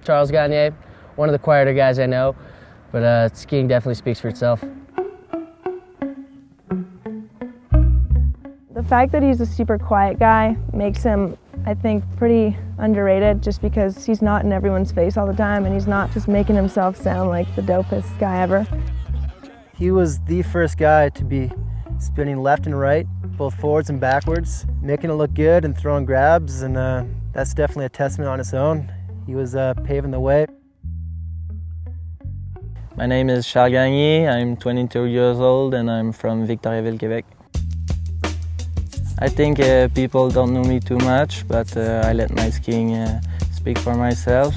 Charles Gagne, one of the quieter guys I know, but skiing definitely speaks for itself. The fact that he's a super quiet guy makes him, I think, pretty underrated, just because he's not in everyone's face all the time and he's not just making himself sound like the dopest guy ever. He was the first guy to be spinning left and right, both forwards and backwards, making it look good and throwing grabs, and that's definitely a testament on its own. He was paving the way. My name is Charles Gagné, I'm 22 years old and I'm from Victoriaville, Quebec. I think people don't know me too much, but I let my skiing speak for myself.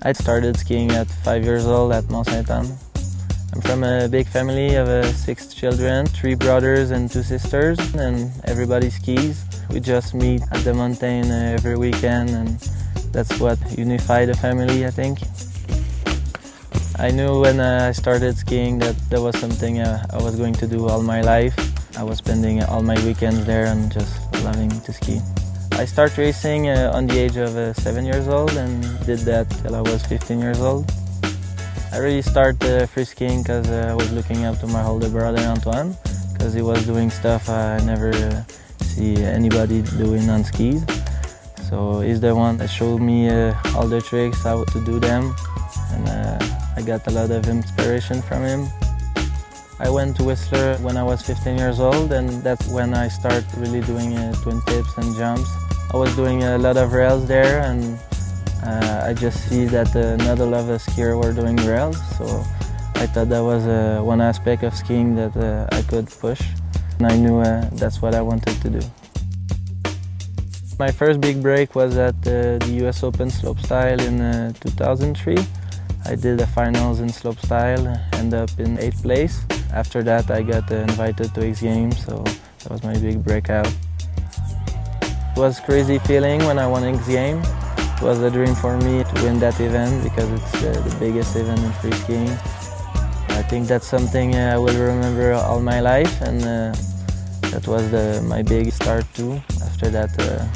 I started skiing at 5 years old at Mont Saint-Anne. I'm from a big family of 6 children, 3 brothers and 2 sisters, and everybody skis. We just meet at the mountain every weekend, and that's what unified the family, I think. I knew when I started skiing that there was something I was going to do all my life. I was spending all my weekends there and just loving to ski. I started racing on the age of 7 years old and did that till I was 15 years old. I really started free skiing because I was looking up to my older brother Antoine, because he was doing stuff I never see anybody doing on skis. So he's the one that showed me all the tricks, how to do them, and I got a lot of inspiration from him. I went to Whistler when I was 15 years old, and that's when I started really doing twin tips and jumps. I was doing a lot of rails there, and I just see that not a lot of skiers were doing rails, so I thought that was one aspect of skiing that I could push, and I knew that's what I wanted to do. My first big break was at the US Open Slopestyle in 2003. I did the finals in slopestyle, ended up in 8th place. After that I got invited to X Games, so that was my big breakout. It was a crazy feeling when I won X Games. It was a dream for me to win that event because it's the biggest event in free skiing. I think that's something I will remember all my life, and that was my big start too. After that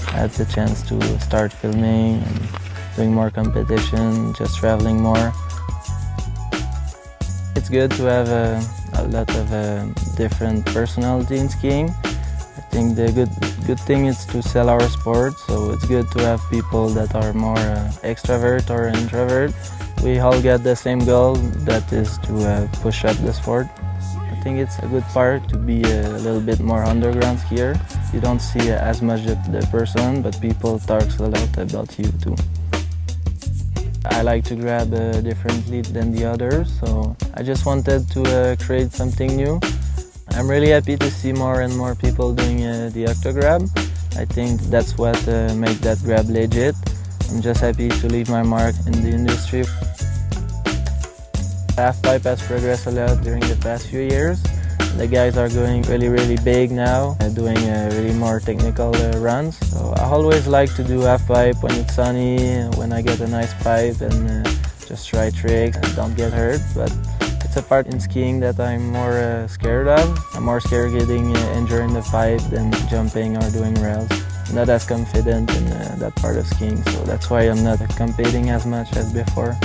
I had the chance to start filming and doing more competition, just traveling more. It's good to have a lot of different personality in skiing. I think the good thing is to sell our sport, so it's good to have people that are more extrovert or introvert. We all got the same goal, that is to push up the sport. I think it's a good part to be a little bit more underground skier. You don't see as much of the person, but people talk a lot about you too. I like to grab differently than the others, so I just wanted to create something new. I'm really happy to see more and more people doing the octograb. I think that's what makes that grab legit. I'm just happy to leave my mark in the industry. Halfpipe has progressed a lot during the past few years. The guys are going really big now, doing really more technical runs. So I always like to do halfpipe when it's sunny, when I get a nice pipe, and just try tricks and don't get hurt. But it's a part in skiing that I'm more scared of. I'm more scared getting injured in the pipe than jumping or doing rails. I'm not as confident in that part of skiing, so that's why I'm not competing as much as before.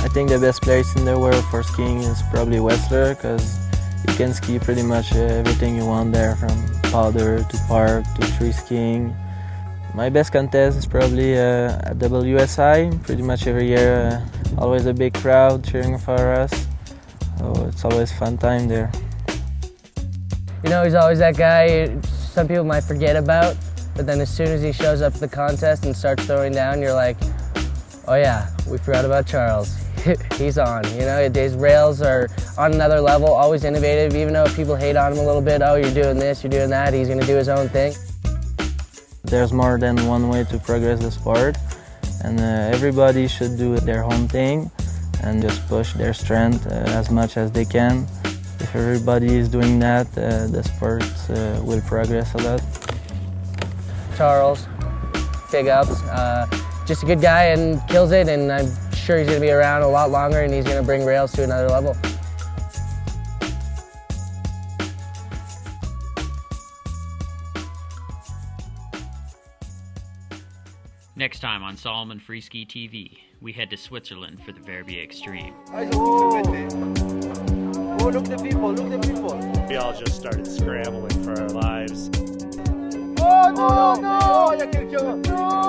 I think the best place in the world for skiing is probably Whistler, because you can ski pretty much everything you want there, from powder to park to tree skiing. My best contest is probably at WSI. Pretty much every year, always a big crowd cheering for us. So it's always a fun time there. You know, he's always that guy some people might forget about, but then as soon as he shows up at the contest and starts throwing down, you're like, oh yeah, we forgot about Charles. He's on, you know, his rails are on another level, always innovative, even though people hate on him a little bit, oh, you're doing this, you're doing that, he's going to do his own thing. There's more than one way to progress the sport, and everybody should do their own thing and just push their strength as much as they can. If everybody is doing that, the sport will progress a lot. Charles, big ups. Just a good guy and kills it, and I'm sure he's going to be around a lot longer, and he's going to bring rails to another level. Next time on Salomon Freeski TV, we head to Switzerland for the Verbier Extreme. Oh, look the people, look the people. We all just started scrambling for our lives. Oh, no, no, no!